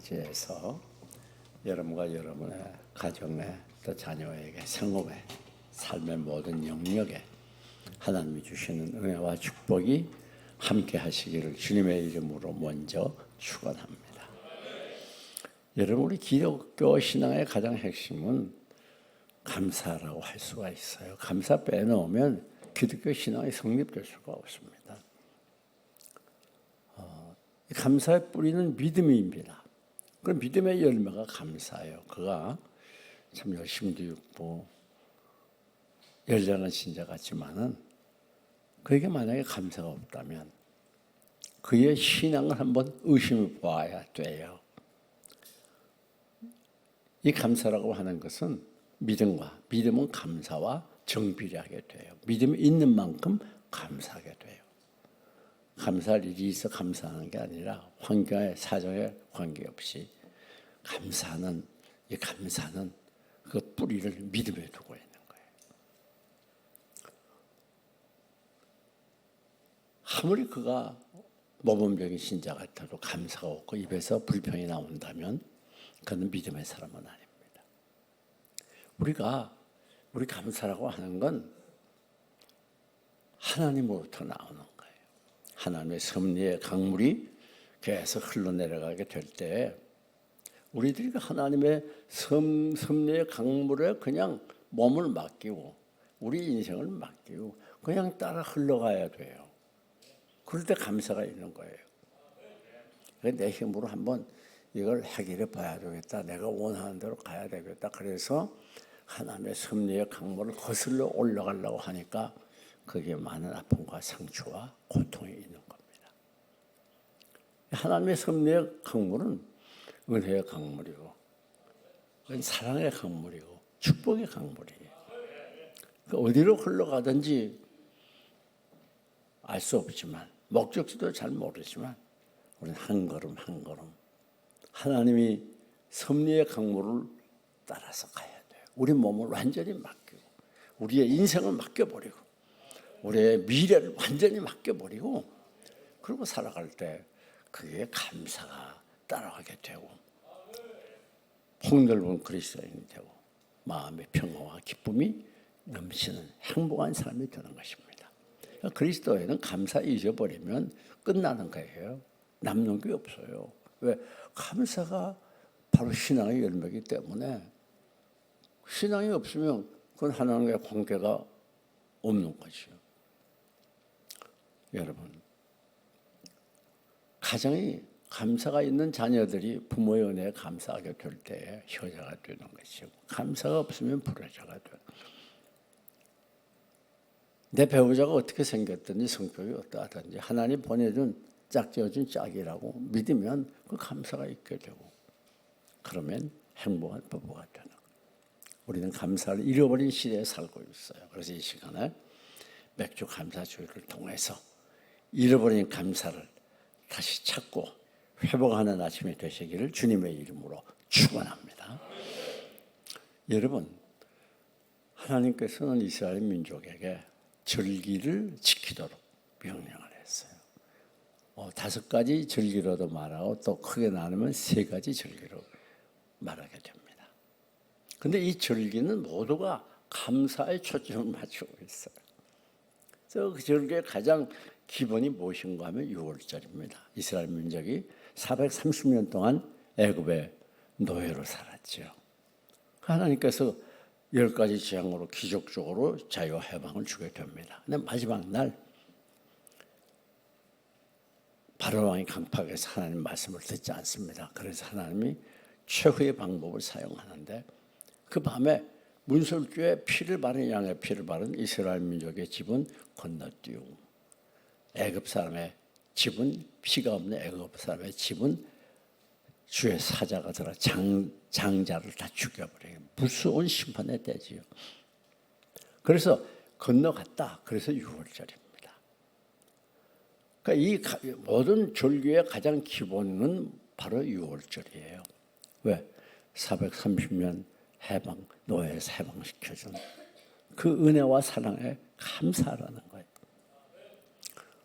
맞이해서 여러분과 여러분의 가정에 또 자녀에게 생업에 삶의 모든 영역에 하나님이 주시는 은혜와 축복이 함께 하시기를 주님의 이름으로 먼저 축원합니다. 여러분, 우리 기독교 신앙의 가장 핵심은 감사라고 할 수가 있어요. 감사 빼놓으면 기독교 신앙이 성립될 수가 없습니다. 감사의 뿌리는 믿음입니다. 그 믿음의 열매가 감사예요. 그가 참 열심도 있고 열렬한 신자 같지만은 그에게 만약에 감사가 없다면 그의 신앙을 한번 의심해 보아야 돼요. 이 감사라고 하는 것은 믿음은 감사와 정비례하게 돼요. 믿음이 있는 만큼 감사하게 돼요. 감사할 일이 있어 감사하는 게 아니라 환경에 사정에 관계없이 감사는 그 뿌리를 믿음에 두고 있는 거예요. 아무리 그가 모범적인 신자 같아도 감사가 없고 입에서 불평이 나온다면 그는 믿음의 사람은 아닙니다. 우리 감사라고 하는 건 하나님으로부터 나오는 거예요. 하나님의 섭리의 강물이 계속 흘러내려가게 될 때 우리들이 하나님의 섭리의 강물에 그냥 몸을 맡기고 우리 인생을 맡기고 그냥 따라 흘러가야 돼요. 그럴 때 감사가 있는 거예요. 내 힘으로 한번 이걸 해결해 봐야 되겠다. 내가 원하는 대로 가야 되겠다. 그래서 하나님의 섭리의 강물을 거슬러 올라가려고 하니까 그게 많은 아픔과 상처와 고통이 있는 겁니다. 하나님의 섭리의 강물은 은혜의 강물이고 사랑의 강물이고 축복의 강물이에요. 어디로 흘러가든지 알 수 없지만 목적지도 잘 모르지만 우리는 한 걸음 한 걸음 하나님이 섭리의 강물을 따라서 가야 돼요. 우리 몸을 완전히 맡기고 우리의 인생을 맡겨버리고 우리의 미래를 완전히 맡겨버리고 그리고 살아갈 때 그게 감사가 따라가게 되고 폭넓은 그리스도인이 되고 마음의 평화와 기쁨이 넘치는 행복한 삶이 되는 것입니다. 그리스도에는 감사 잊어버리면 끝나는 거예요. 남는 게 없어요. 왜? 감사가 바로 신앙의 열매이기 때문에 신앙이 없으면 그건 하나님과의 관계가 없는 거죠. 여러분, 가정이 감사가 있는 자녀들이 부모의 은혜에 감사하게 될 때 효자가 되는 것이고 감사가 없으면 불효자가 되는 거예요. 내 배우자가 어떻게 생겼든지 성격이 어떠하든지 하나님 보내준 짝지어준 짝이라고 믿으면 그 감사가 있게 되고 그러면 행복한 부부가 되는 거예요. 우리는 감사를 잃어버린 시대에 살고 있어요. 그래서 이 시간에 맥주 감사주의를 통해서 잃어버린 감사를 다시 찾고 회복하는 아침이 되시기를 주님의 이름으로 축원합니다. 여러분, 하나님께서는 이스라엘 민족에게 절기를 지키도록 명령을 했어요. 5가지 절기로도 말하고 또 크게 나누면 3가지 절기로 말하게 됩니다. 그런데 이 절기는 모두가 감사에 초점을 맞추고 있어요. 그 절기의 가장 기본이 무엇인가 하면 6월절입니다. 이스라엘 민족이 430년 동안 애굽의 노예로 살았죠. 하나님께서 10가지 재앙으로 기적적으로 자유와 해방을 주게 됩니다. 근데 마지막 날 바로 왕이 강팍해서 하나님 말씀을 듣지 않습니다. 그래서 하나님이 최후의 방법을 사용하는데 그 밤에 문설주에 피를 바른 양의 피를 바른 이스라엘 민족의 집은 건너뛰고 애굽 사람의 집은 피가 없는 애굽 사람의 집은 주의 사자가 들어 장자를 다 죽여버려요. 무서운 심판의 때지요. 그래서 건너갔다. 그래서 6월절입니다. 그러니까 이 모든 절기의 가장 기본은 바로 6월절이에요. 왜? 430년 노예에서 해방시켜준 그 은혜와 사랑에 감사하라는 거예요.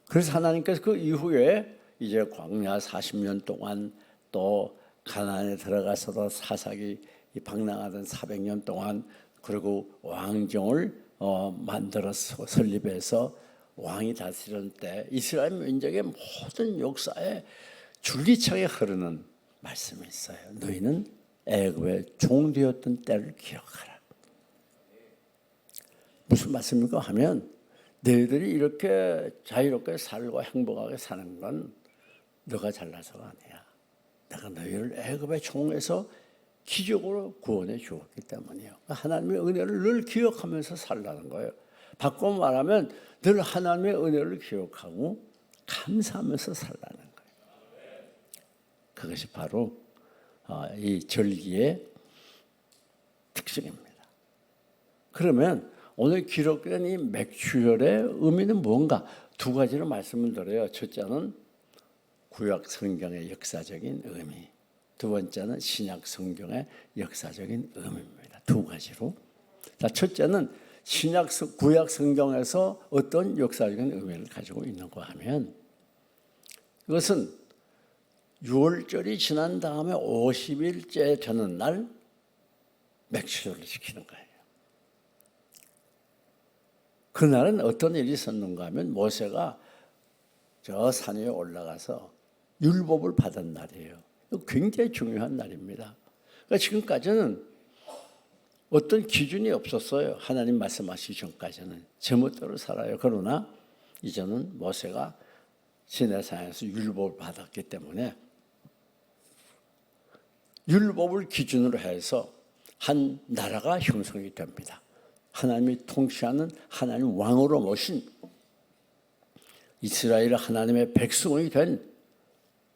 그래서 하나님께서 그 이후에 이제 광야 40년 동안 또 가나안에 들어가서도 사사기 방랑하던 400년 동안 그리고 왕정을 만들어서 설립해서 왕이 다스리는 때 이스라엘 민족의 모든 역사에 줄기차게 흐르는 말씀이 있어요. 너희는 애굽의 종되었던 때를 기억하라. 무슨 말씀입니까 하면 너희들이 이렇게 자유롭게 살고 행복하게 사는 건 너가 잘나서가 아니야. 내가 너희를 애굽의 종에서 기적으로 구원해 주었기 때문이에요. 하나님의 은혜를 늘 기억하면서 살라는 거예요. 바꿔 말하면 늘 하나님의 은혜를 기억하고 감사하면서 살라는 거예요. 그것이 바로 이 절기의 특징입니다. 그러면 오늘 기록된 이 맥주혈의 의미는 뭔가? 두 가지로 말씀을 드려요. 첫째는 구약 성경의 역사적인 의미, 두 번째는 신약 성경의 역사적인 의미입니다. 두 가지로. 자, 첫째는 구약 성경에서 어떤 역사적인 의미를 가지고 있는가 하면 이것은 6월절이 지난 다음에 50일째 되는 날 맥주절을 지키는 거예요. 그날은 어떤 일이 있었는가 하면 모세가 저 산 위에 올라가서 율법을 받은 날이에요. 굉장히 중요한 날입니다. 그러니까 지금까지는 어떤 기준이 없었어요. 하나님 말씀하시기 전까지는 제멋대로 살아요. 그러나 이제는 모세가 시내산에서 율법을 받았기 때문에 율법을 기준으로 해서 한 나라가 형성이 됩니다. 하나님이 통치하는 하나님 왕으로 모신 이스라엘 하나님의 백성이 된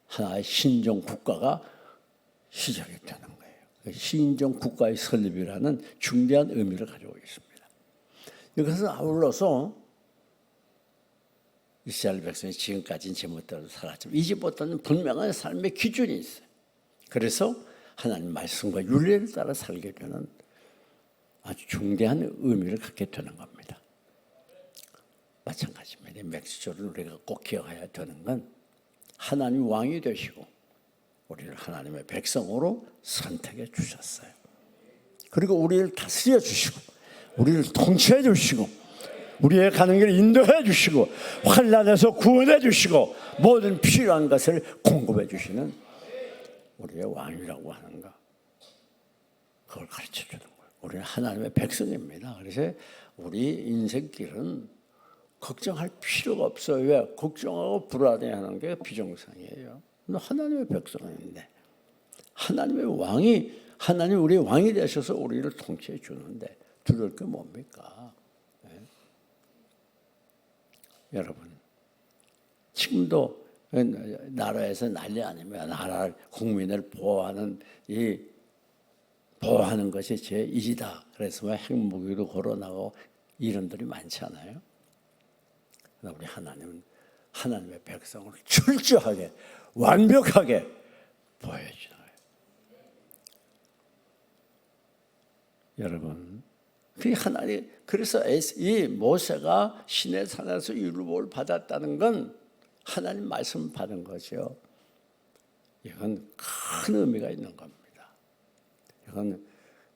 하나의 신정 국가가 시작이 되는 거예요. 신정 국가의 설립이라는 중대한 의미를 가지고 있습니다. 이것은 아울러서 이스라엘 백성이 지금까지는 제멋대로 살았지만 이제부터는 분명한 삶의 기준이 있어요. 그래서 하나님 말씀과 윤리를 따라 살게 되는 아주 중대한 의미를 갖게 되는 겁니다. 마찬가지입니다. 맥주절을 우리가 꼭 기억해야 되는 건 하나님 왕이 되시고 우리를 하나님의 백성으로 선택해 주셨어요. 그리고 우리를 다스려 주시고 우리를 통치해 주시고 우리의 가는 길을 인도해 주시고 환난에서 구원해 주시고 모든 필요한 것을 공급해 주시는 우리의 왕이라고 하는 거, 그걸 가르쳐 주는 거예요. 우리는 하나님의 백성입니다. 그래서 우리 인생길은 걱정할 필요가 없어요. 왜? 걱정하고 불안해하는 게 비정상이에요. 하나님의 백성인데 하나님의 왕이 하나님 우리의 왕이 되셔서 우리를 통치해 주는데 두려울 게 뭡니까? 네? 여러분 지금도 나라에서 난리 아니면 나라를 국민을 보호하는 보호하는 것이 제 일이다. 그래서 핵무기도 걸어나가고 이런들이 많잖아요. 우리 하나님은 하나님의 백성을 철저하게 완벽하게 보여주는 거예요. 여러분, 그래서 이 모세가 시내산에서 율법을 받았다는 건 하나님 말씀을 받은 거죠. 이건 큰 의미가 있는 겁니다. 이건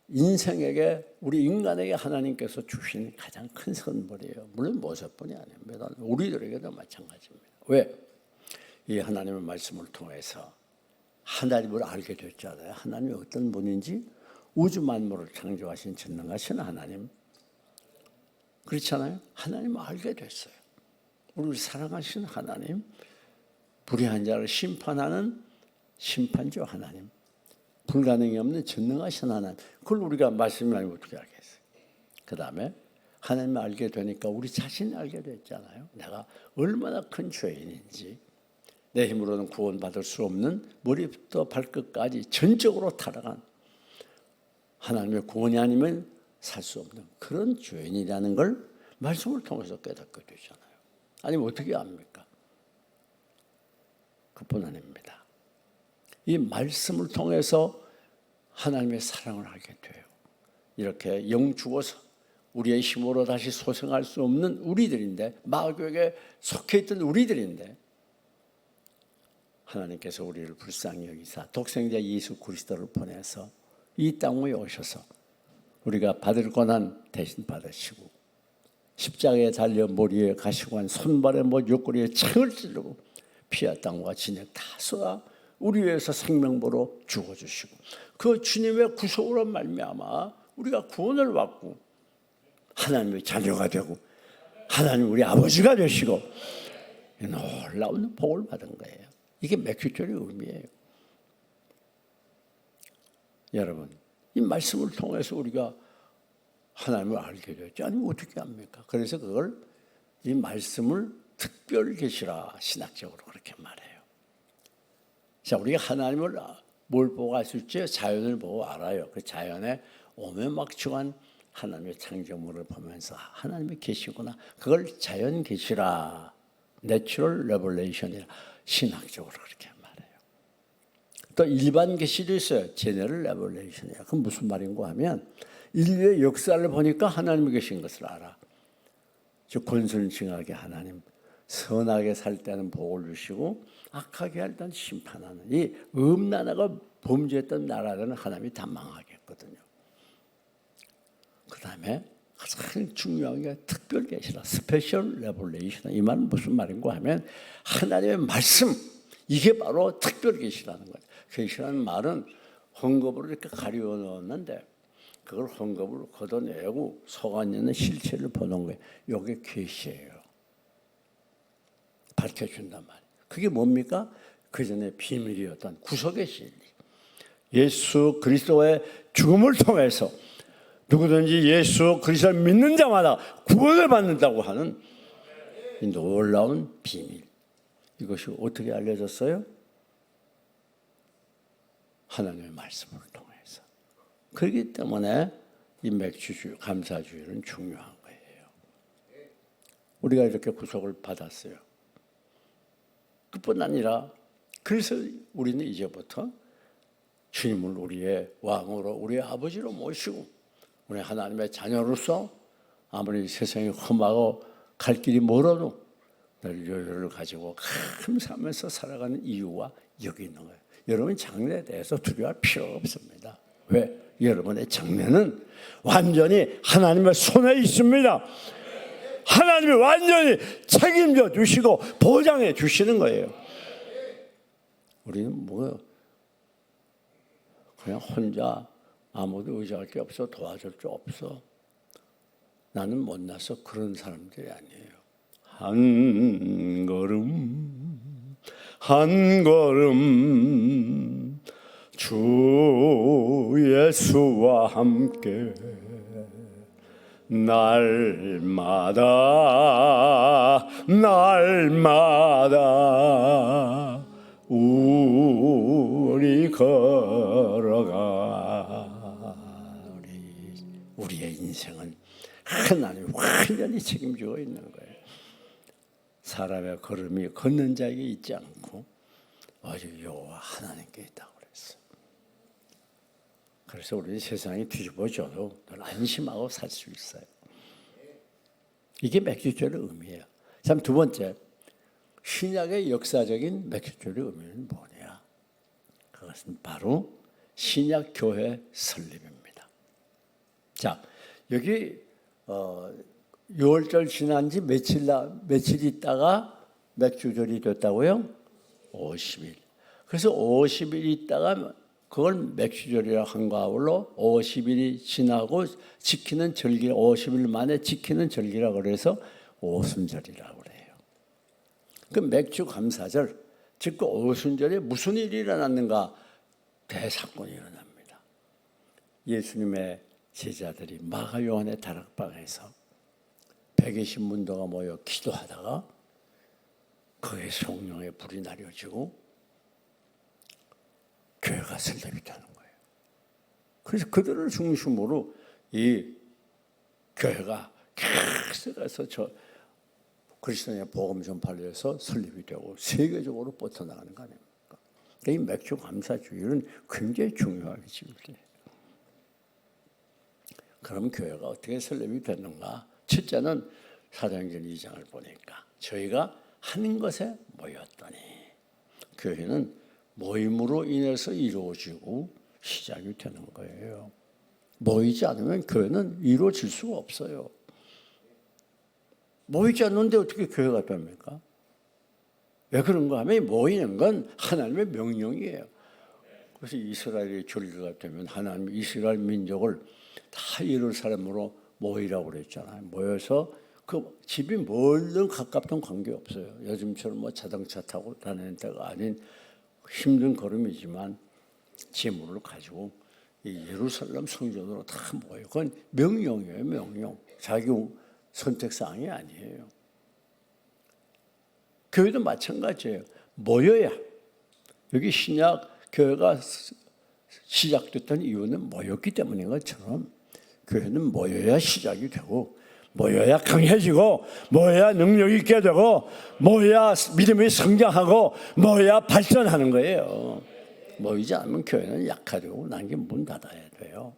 인생에게 우리 인간에게 하나님께서 주신 가장 큰 선물이에요. 물론 모세뿐이 아닙니다. 우리들에게도 마찬가지입니다. 왜? 이 하나님의 말씀을 통해서 하나님을 알게 됐잖아요. 하나님이 어떤 분인지 우주 만물을 창조하신 전능하신 하나님. 그렇잖아요. 하나님을 알게 됐어요. 우리를 사랑하신 하나님, 불의한 자를 심판하는 심판주 하나님, 불가능이 없는 전능하신 하나님. 그걸 우리가 말씀을 알면 어떻게 알겠어요? 그 다음에 하나님을 알게 되니까 우리 자신을 알게 됐잖아요. 내가 얼마나 큰 죄인인지, 내 힘으로는 구원받을 수 없는 머리부터 발끝까지 전적으로 타락한 하나님의 구원이 아니면 살 수 없는 그런 죄인이라는 걸 말씀을 통해서 깨닫게 되잖아요. 아니면 어떻게 압니까? 그뿐 아닙니다. 이 말씀을 통해서 하나님의 사랑을 알게 돼요. 이렇게 영 죽어서 우리의 힘으로 다시 소생할 수 없는 우리들인데, 마귀에게 속해 있던 우리들인데 하나님께서 우리를 불쌍히 여기사 독생자 예수 그리스도를 보내서 이 땅에 오셔서 우리가 받을 고난 대신 받으시고 십자가에 달려 머리에 가시관 손발에 옆구리에 창을 찌르고 피와 땀과 진액 다 쏟아 우리 위해서 생명보로 죽어주시고 그 주님의 구속으로 말미암아 우리가 구원을 받고 하나님의 자녀가 되고 하나님 우리 아버지가 되시고 놀라운 복을 받은 거예요. 이게 맥주절의 의미예요. 여러분, 이 말씀을 통해서 우리가 하나님을 알게 되었지. 아니 어떻게 합니까? 그래서 그걸 이 말씀을 특별 계시라 신학적으로 그렇게 말해요. 자, 우리가 하나님을 뭘 보고 알 수 있죠? 자연을 보고 알아요. 그 자연에 오매막중한 하나님의 창조물을 보면서 하나님이 계시구나. 그걸 자연 계시라, 내추럴 레벌레이션이라 신학적으로 그렇게 말해요. 또 일반 계시도 있어요. 제너럴 레벌레이션이야. 그건 무슨 말인고 하면 인류의 역사를 보니까 하나님이 계신 것을 알아. 즉 권순징하게 하나님 선하게 살 때는 복을 주시고 악하게 할 때는 심판하는 이 음란하고 범죄했던 나라들은 하나님이 다 망하겠거든요. 그 다음에 가장 중요한 게 특별 계시라, 스페셜 레볼레이션. 이 말은 무슨 말인가 하면 하나님의 말씀, 이게 바로 특별 계시라는 거예요. 계시라는 말은 헝겊으로 이렇게 가리워 넣었는데 그걸 헝겊으로 걷어내고 속 안에 있는 실체를 보는 거예요. 이게 계시예요. 밝혀준단 말이에요. 그게 뭡니까? 그 전에 비밀이었던 구속의 진리. 예수 그리스도의 죽음을 통해서 누구든지 예수 그리스도를 믿는 자마다 구원을 받는다고 하는 이 놀라운 비밀. 이것이 어떻게 알려졌어요? 하나님의 말씀을 통해서. 그렇기 때문에 이 맥주주, 감사주일은 중요한 거예요. 우리가 이렇게 구속을 받았어요. 그뿐 아니라 그래서 우리는 이제부터 주님을 우리의 왕으로 우리의 아버지로 모시고 우리 하나님의 자녀로서 아무리 세상이 험하고 갈 길이 멀어도 늘 여유를 가지고 감사하면서 살아가는 이유가 여기 있는 거예요. 여러분 장래에 대해서 두려워할 필요가 없습니다. 왜? 여러분의 장래는 완전히 하나님의 손에 있습니다. 하나님이 완전히 책임져 주시고 보장해 주시는 거예요. 우리는 뭐 그냥 혼자 아무도 의지할 게 없어, 도와줄 게 없어. 나는 못나서 그런 사람들이 아니에요. 한 걸음 한 걸음 주 예수와 함께 날마다 날마다 우리 걸어가. 우리의 인생은 하나님이 완전히 책임지고 있는 거예요. 사람의 걸음이 걷는 자에게 있지 않고 오직 여호와 하나님께 있다고 그랬어요. 그래서 우리는 세상이 뒤집어져도 늘 안심하고 살 수 있어요. 이게 맥주절의 의미예요. 참 두 번째, 신약의 역사적인 맥주절의 의미는 뭐냐? 그것은 바로 신약 교회 설립입니다. 자, 여기 6월절 지난 지 며칠 있다가 맥주절이 됐다고요? 50일. 그래서 50일 있다가 그걸 맥주절이라고 한 거하고 50일이 지나고 지키는 절기, 50일 만에 지키는 절기라고 그래서 오순절이라고 그래요. 그 맥주 감사절, 즉 그 오순절에 무슨 일이 일어났는가? 대사건이 일어납니다. 예수님의 제자들이 마가 요한의 다락방에서 120문도가 모여 기도하다가 그의 성령의 불이 나려지고 교회가 설립이 되는 거예요. 그래서 그들을 중심으로 이 교회가 계속해서 저 그리스도의 복음 전파를 위해서 설립이 되고 세계적으로 뻗어나가는 거 아닙니까? 이 맥주 감사주일은 굉장히 중요하게 지금요. 그럼 교회가 어떻게 설립이 됐는가? 첫째는 사도행전 2장을 보니까 저희가 한 것에 모였더니 교회는 모임으로 인해서 이루어지고 시작이 되는 거예요. 모이지 않으면 교회는 이루어질 수가 없어요. 모이지 않는데 어떻게 교회가 됩니까? 왜 그런가 하면 모이는 건 하나님의 명령이에요. 그래서 이스라엘이 절기가 되면 하나님 이스라엘 민족을 다 예루살렘으로 모이라고 그랬잖아요. 모여서 그 집이 멀든 가깝든 관계없어요. 요즘처럼 뭐 자동차 타고 다니는 데가 아닌 힘든 걸음이지만 재물을 가지고 이 예루살렘 성전으로 다 모여요. 그건 명령이에요. 명령. 자기 선택사항이 아니에요. 교회도 마찬가지예요. 모여야. 여기 신약 교회가 시작됐던 이유는 모였기 때문인 것처럼 교회는 모여야 시작이 되고 모여야 강해지고 모여야 능력 있게 되고 모여야 믿음이 성장하고 모여야 발전하는 거예요. 모이지 않으면 교회는 약화되고 나중에 문 닫아야 돼요.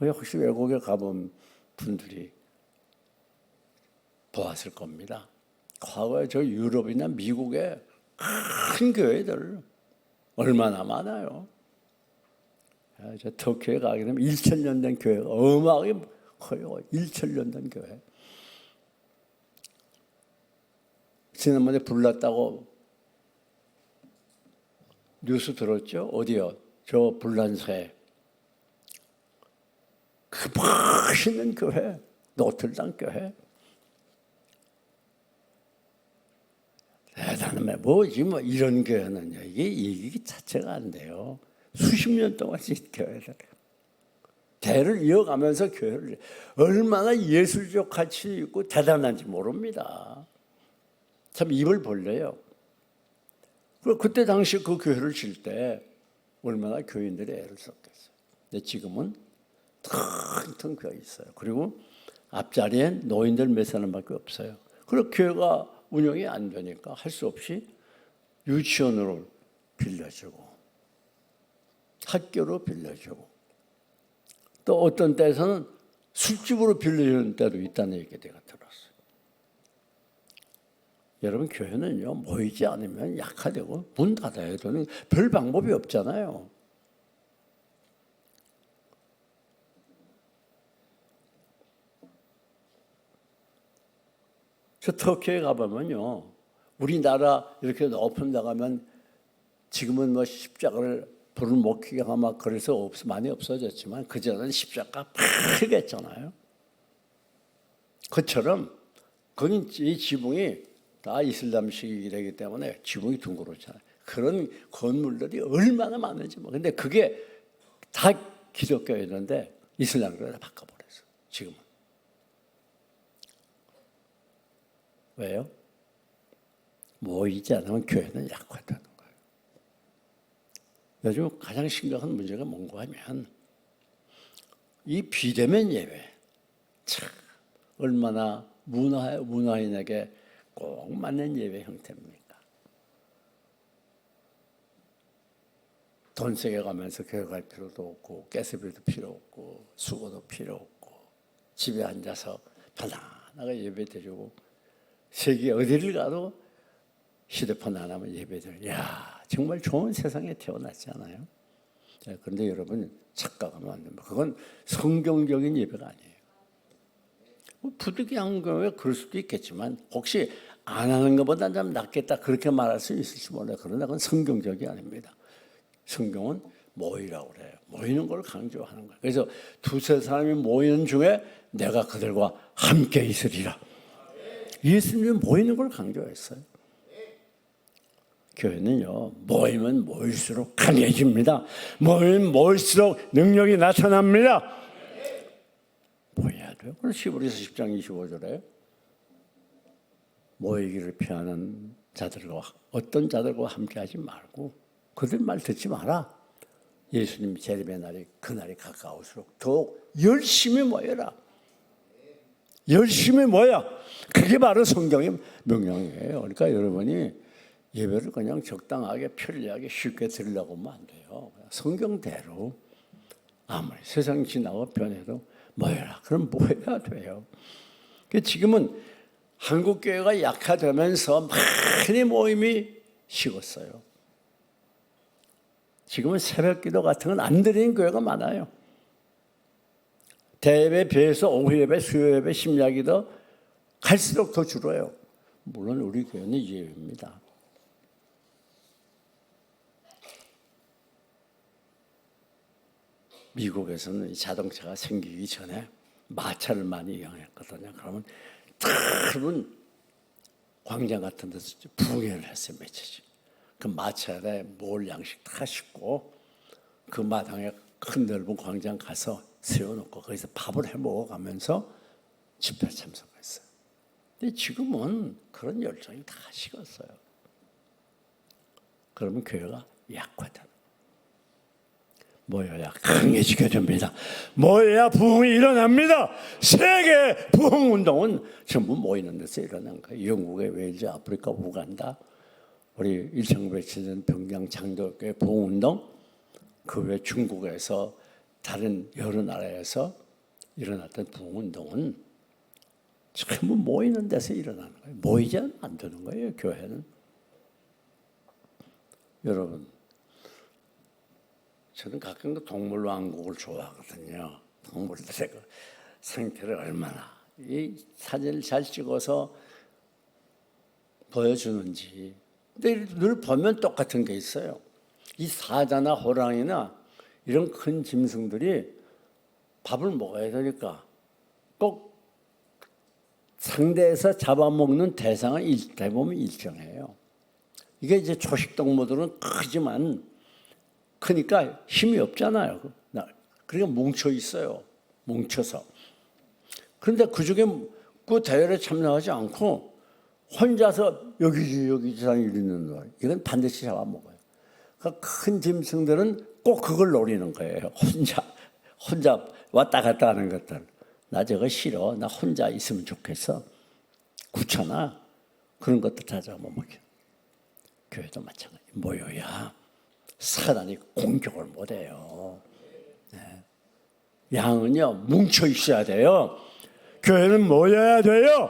혹시 외국에 가본 분들이 보았을 겁니다. 과거에 저 유럽이나 미국에 큰 교회들 얼마나 많아요. 저 터키에 가게 되면 1,000년 된 교회가 어마하게 커요. 1,000년 된 교회. 지난번에 불났다고 뉴스 들었죠? 어디요? 저 불란서에. 그 멋있는 교회, 노틀담 교회. 대단해. 뭐지 뭐 이런 교회는요. 이게 얘기 자체가 안 돼요. 수십 년 동안 이 교회를. 대를 이어가면서 교회를 얼마나 예술적 가치 있고 대단한지 모릅니다. 참 입을 벌려요. 그때 당시 그 교회를 질 때 얼마나 교인들이 애를 썼겠어요. 근데 지금은 텅텅 비어 있어요. 그리고 앞자리엔 노인들 몇 사람밖에 없어요. 그리고 교회가 운영이 안 되니까 할 수 없이 유치원으로 빌려주고 학교로 빌려주고 또 어떤 때에서는 술집으로 빌려주는 때도 있다는 얘기 내가 들었어요. 여러분 교회는요 모이지 않으면 약화되고 문 닫아야 되는 별 방법이 없잖아요. 저 터키에 가보면요 우리나라 이렇게 높은 데 가면 지금은 뭐 십자가를 불을 못 켜게 아마 그래서 많이 없어졌지만 그전에는 십자가 크겠잖아요. 그처럼 거긴 이 지붕이 다 이슬람식이기 때문에 지붕이 둥그렇잖아요. 그런 건물들이 얼마나 많은지 뭐. 근데 그게 다 기독교였는데 이슬람교로 다 바꿔버렸어. 지금은. 왜요? 모이지 않으면 교회는 약화되는 거예요. 요즘 가장 심각한 문제가 뭔가 하면 이 비대면 예배. 참 얼마나 문화인에게 꼭 맞는 예배 형태입니까? 돈 세게 가면서 교회 갈 필요도 없고 가스비도 필요 없고 수고도 필요 없고 집에 앉아서 편안하게 예배 드리고 세계 어디를 가도 휴대폰 안 하면 예배 드리고 야 정말 좋은 세상에 태어났지 않아요? 그런데 여러분 착각하면 안 됩니다. 그건 성경적인 예배가 아니에요. 부득이한 경우에 그럴 수도 있겠지만 혹시 안 하는 것보다 좀 낫겠다 그렇게 말할 수 있을지 몰라요. 그러나 그건 성경적이 아닙니다. 성경은 모이라고 그래요. 모이는 걸 강조하는 거예요. 그래서 두세 사람이 모이는 중에 내가 그들과 함께 있으리라. 예수님이 모이는 걸 강조했어요. 교회는요 모이면 모일수록 강해집니다. 모이면 모일수록 능력이 나타납니다. 모여야 돼요. 그래서 히브리서 10장 25절에 모이기를 피하는 자들과 어떤 자들과 함께하지 말고 그들 말 듣지 마라. 예수님 재림의 날이 그날이 가까울수록 더욱 열심히 모여라. 열심히 모여. 그게 바로 성경의 명령이에요. 그러니까 여러분이 예배를 그냥 적당하게 편리하게 쉽게 드리려고 하면 안 돼요. 성경대로 아무리 세상이 지나고 변해도 모여라. 그럼 모여야 돼요. 지금은 한국교회가 약화되면서 많은 모임이 식었어요. 지금은 새벽기도 같은 건 안 드리는 교회가 많아요. 대예배 비해서 오후예배, 수요예배, 심야기도 갈수록 더 줄어요. 물론 우리 교회는 예외입니다. 미국에서는 자동차가 생기기 전에 마차를 많이 이용했거든요. 그러면 넓은 광장 같은 데서 부흥회를 했어요. 며칠씩. 그 마차에 몰 양식 다 싣고 그 마당에 큰 넓은 광장 가서 세워놓고 거기서 밥을 해 먹어가면서 집회 참석했어요. 근데 지금은 그런 열정이 다 식었어요. 그러면 교회가 약화되는. 모여야 강해지게 됩니다. 모여야 부흥이 일어납니다. 세계 부흥운동은 전부 모이는 데서 일어난 거예요. 영국의 웨일즈, 아프리카, 우간다, 우리 1907년 평양 장로교회 부흥운동, 그 외 중국에서 다른 여러 나라에서 일어났던 부흥운동은 전부 모이는 데서 일어나는 거예요. 모이지 않으면 안 되는 거예요, 교회는. 여러분, 저는 가끔 그 동물왕국을 좋아하거든요. 동물들의 그 상태를 얼마나 이 사진을 잘 찍어서 보여주는지. 근데 늘 보면 똑같은 게 있어요. 이 사자나 호랑이나 이런 큰 짐승들이 밥을 먹어야 되니까 꼭 상대에서 잡아먹는 대상은 대부분 일정해요. 이게 이제 초식 동물들은 크지만 크니까 힘이 없잖아요. 그러니까 뭉쳐 있어요. 뭉쳐서. 그런데 그중에 그 대회에 참여하지 않고 혼자서 여기 세상에 있는 거예요. 이건 반드시 잡아먹어요. 그러니까 큰 짐승들은 꼭 그걸 노리는 거예요. 혼자 왔다 갔다 하는 것들. 나 저거 싫어. 나 혼자 있으면 좋겠어. 귀찮아. 그런 것들 다 잡아먹혀. 교회도 마찬가지. 모여야 사단이 공격을 못해요. 네. 양은요 뭉쳐 있어야 돼요. 교회는 모여야 돼요.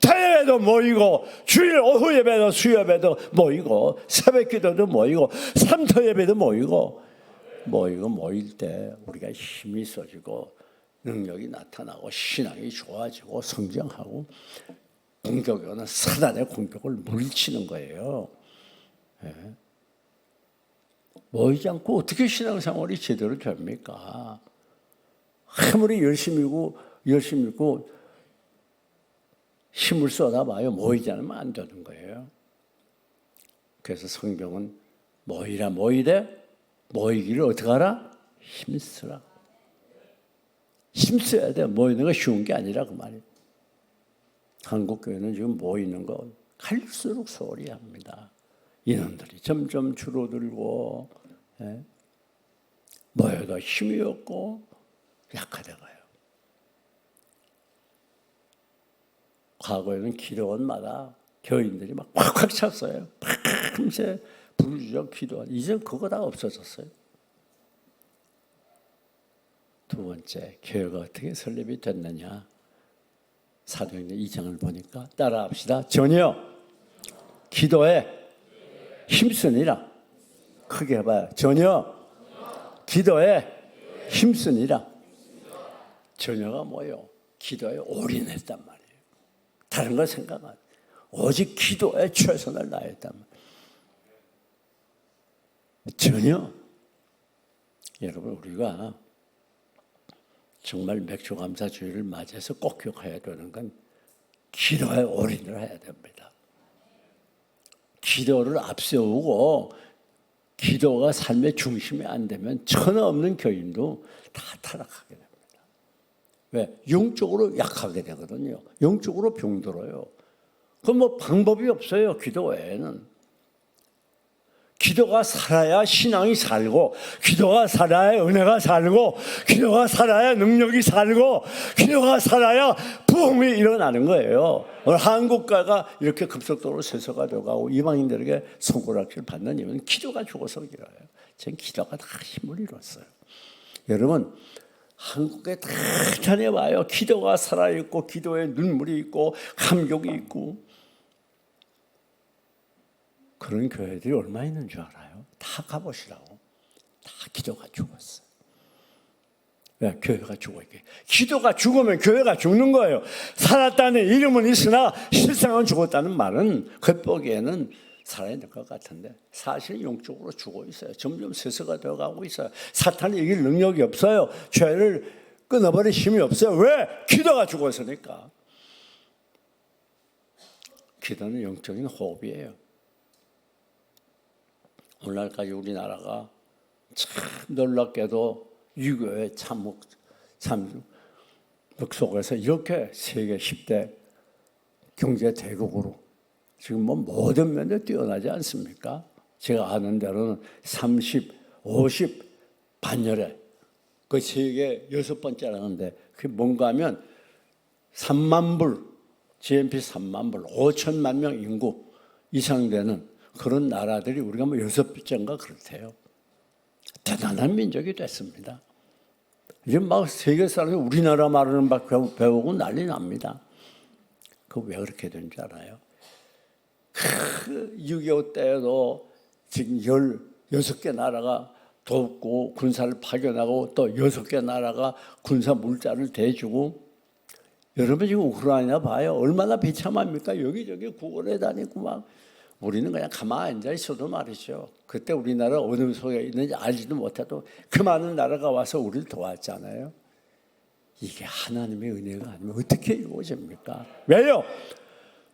대회도 모이고 주일 오후 예배도 수요예배도 모이고 새벽기도도 모이고 삼터 예배도 모이고 모일 때 우리가 힘이 있어지고 능력이 나타나고 신앙이 좋아지고 성장하고 공격이 오는 사단의 공격을 물리치는 거예요. 네. 모이지 않고 어떻게 신앙생활이 제대로 됩니까? 아무리 열심히 있고 힘을 쏟아봐요. 모이지 않으면 안 되는 거예요. 그래서 성경은 모이래 모이기를 어떻게 하라? 힘쓰라. 힘써야 돼. 모이는 거 쉬운 게 아니라 그 말이에요. 한국교회는 지금 모이는 거 갈수록 소홀히 합니다. 인원들이 점점 줄어들고 모여도 힘이 없고 약화돼가요. 과거에는 기도원마다 교인들이 막 꽉꽉 찼어요. 밤새 부르짖어 기도원. 이젠 그거 다 없어졌어요. 두 번째, 교회가 어떻게 설립이 됐느냐. 사도행전 2장을 보니까 따라합시다. 전혀 기도에 힘쓰니라. 크게 해봐요. 전혀 기도에 힘쓰니라. 전혀가 뭐예요? 기도에 올인했단 말이에요. 다른 걸 생각 안 해요. 오직 기도에 최선을 다했단 말이에요. 전혀. 여러분, 우리가 정말 맥주감사주의를 맞이해서 꼭 기억해야 되는 건 기도에 올인을 해야 됩니다. 기도를 앞세우고 기도가 삶의 중심이 안 되면 천하 없는 교인도 다 타락하게 됩니다. 왜? 영적으로 약하게 되거든요. 영적으로 병들어요. 그럼 뭐 방법이 없어요. 기도 외에는. 기도가 살아야 신앙이 살고, 기도가 살아야 은혜가 살고, 기도가 살아야 능력이 살고, 기도가 살아야 부흥이 일어나는 거예요. 오늘 한국가가 이렇게 급속도로 세서가 되고 이방인들에게 손가락질 받는 이유는 기도가 죽어서 그래요. 전 기도가 다 힘을 잃었어요. 여러분, 한국에 다 다녀봐요. 기도가 살아있고, 기도에 눈물이 있고, 감격이 있고. 그런 교회들이 얼마 있는 줄 알아요? 다 가보시라고. 다 기도가 죽었어요. 왜? 교회가 죽어있게. 기도가 죽으면 교회가 죽는 거예요. 살았다는 이름은 있으나 실상은 죽었다는 말은 겉보기에는 살아있는 것 같은데 사실 영적으로 죽어 있어요. 점점 세서가 되어가고 있어요. 사탄이 이길 능력이 없어요. 죄를 끊어버릴 힘이 없어요. 왜? 기도가 죽었으니까. 기도는 영적인 호흡이에요. 오늘날까지 우리나라가 참 놀랍게도 유교의 참목 속에서 이렇게 세계 10대 경제 대국으로 지금 뭐 모든 면에 뛰어나지 않습니까? 제가 아는 대로는 30, 50 반열에 그 세계 6번째라는데 그게 뭔가 하면 3만 불, GNP 3만 불, 5천만 명 인구 이상 되는 그런 나라들이 우리가 뭐 6번째인가 그렇대요. 대단한 민족이 됐습니다. 이제 막 세계 사람이 우리나라 말을 막 배우고 난리 납니다. 그 왜 그렇게 된 줄 알아요? 6.25 때에도 지금 16개 나라가 돕고 군사를 파견하고 또 6개 나라가 군사 물자를 대주고 여러분 지금 우크라이나 봐요. 얼마나 비참합니까? 여기저기 구걸해 다니고 막 우리는 그냥 가만히 앉아 있어도 말이죠. 그때 우리나라 어느 속에 있는지 알지도 못해도 그 많은 나라가 와서 우리를 도왔잖아요. 이게 하나님의 은혜가 아니면 어떻게 이루어집니까? 왜요?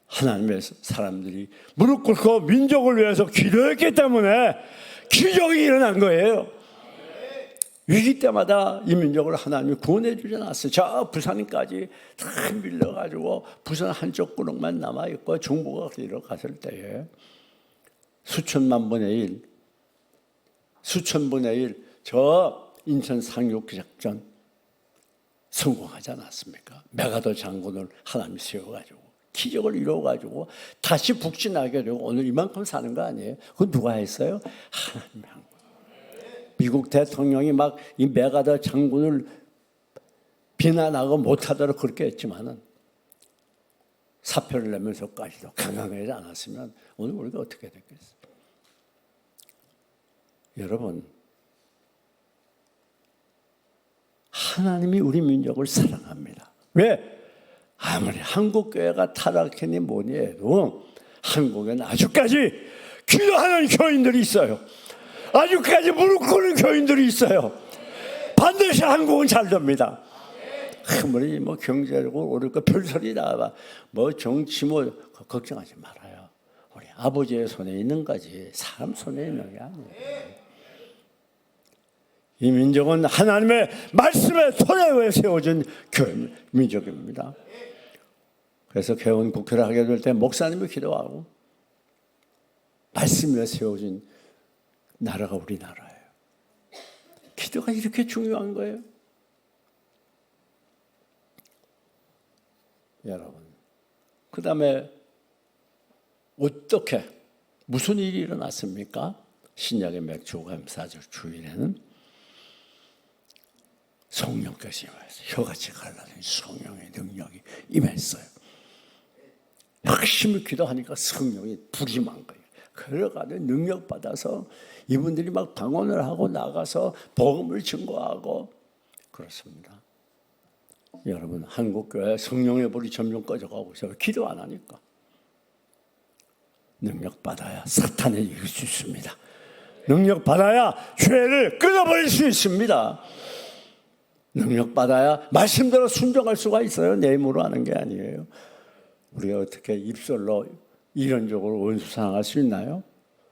하나님의 사람들이 무릎 꿇고 민족을 위해서 기도했기 때문에 기적이 일어난 거예요. 위기 때마다 이 민족을 하나님이 구원해 주지 않았어요. 저 부산까지 다 밀려가지고 부산 한쪽 구멍만 남아있고 중부가 들어갔을 때에 수천 분의 1 저 인천 상륙작전 성공하지 않았습니까? 메가더 장군을 하나님이 세워가지고 기적을 이루어가지고 다시 북진하게 되고 오늘 이만큼 사는 거 아니에요? 그건 누가 했어요? 하나님이 한 거예요. 미국 대통령이 막 이 메가더 장군을 비난하고 못하도록 그렇게 했지만은 사표를 내면서까지도 강하지 않았으면 오늘 우리가 어떻게 됐겠어요? 여러분, 하나님이 우리 민족을 사랑합니다. 왜? 아무리 한국교회가 타락했니 뭐니 해도 한국에는 아직까지 기도하는 교인들이 있어요. 아직까지 무릎 꿇는 교인들이 있어요. 반드시 한국은 잘 됩니다. 아무리 뭐 경제적으로 오를 거 별소리 나와 뭐 정치 뭐 걱정하지 말아요. 우리 아버지의 손에 있는 거지 사람 손에 있는 게 아니에요. 이 민족은 하나님의 말씀에 손에 세워진 민족입니다. 그래서 개헌 국회를 하게 될 때 목사님이 기도하고 말씀 위에 세워진 나라가 우리나라예요. 기도가 이렇게 중요한 거예요. 여러분, 그 다음에 어떻게 무슨 일이 일어났습니까? 신약의 맥주감사절 주일에는 성령께서 임했어요. 혀같이 갈라진 성령의 능력이 임했어요. 열심히 기도하니까 성령이 불임한 거예요. 그래가지고 능력 받아서 이분들이 막 방언을 하고 나가서 복음을 증거하고 그렇습니다. 여러분, 한국교회 성령의 불이 점점 꺼져가고 있어요. 기도 안 하니까. 능력 받아야 사탄을 이길 수 있습니다. 능력 받아야 죄를 끊어버릴 수 있습니다. 능력 받아야 말씀대로 순종할 수가 있어요. 내 힘으로 하는 게 아니에요. 우리가 어떻게 입술로 이론적으로 원수 사랑할 수 있나요?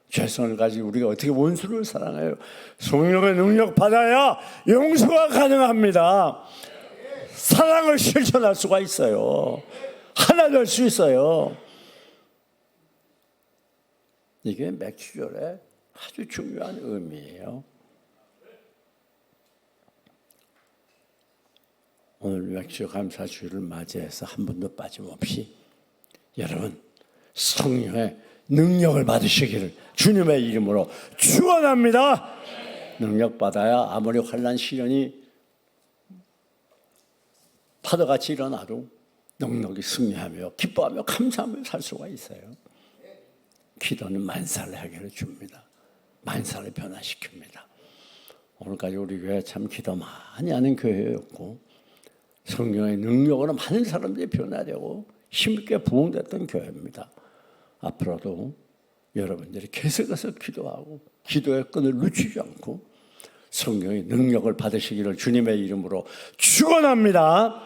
죄성을 가지고 우리가 어떻게 원수를 사랑해요? 성령의 능력 받아야 용서가 가능합니다. 사랑을 실천할 수가 있어요. 하나 될 수 있어요. 이게 맥주절의 아주 중요한 의미예요. 오늘 맥주 감사주일을 맞이해서 한 분도 빠짐없이 여러분 성령의 능력을 받으시기를 주님의 이름으로 축원합니다. 능력 받아야 아무리 환난 시련이 파도같이 일어나도 넉넉히 승리하며 기뻐하며 감사하며 살 수가 있어요. 기도는 만사를 해결해 줍니다. 만사를 변화시킵니다. 오늘까지 우리 교회 참 기도 많이 하는 교회였고 성령의 능력으로 많은 사람들이 변화되고 힘있게 부흥됐던 교회입니다. 앞으로도 여러분들이 계속해서 기도하고 기도의 끈을 놓치지 않고 성령의 능력을 받으시기를 주님의 이름으로 축원합니다.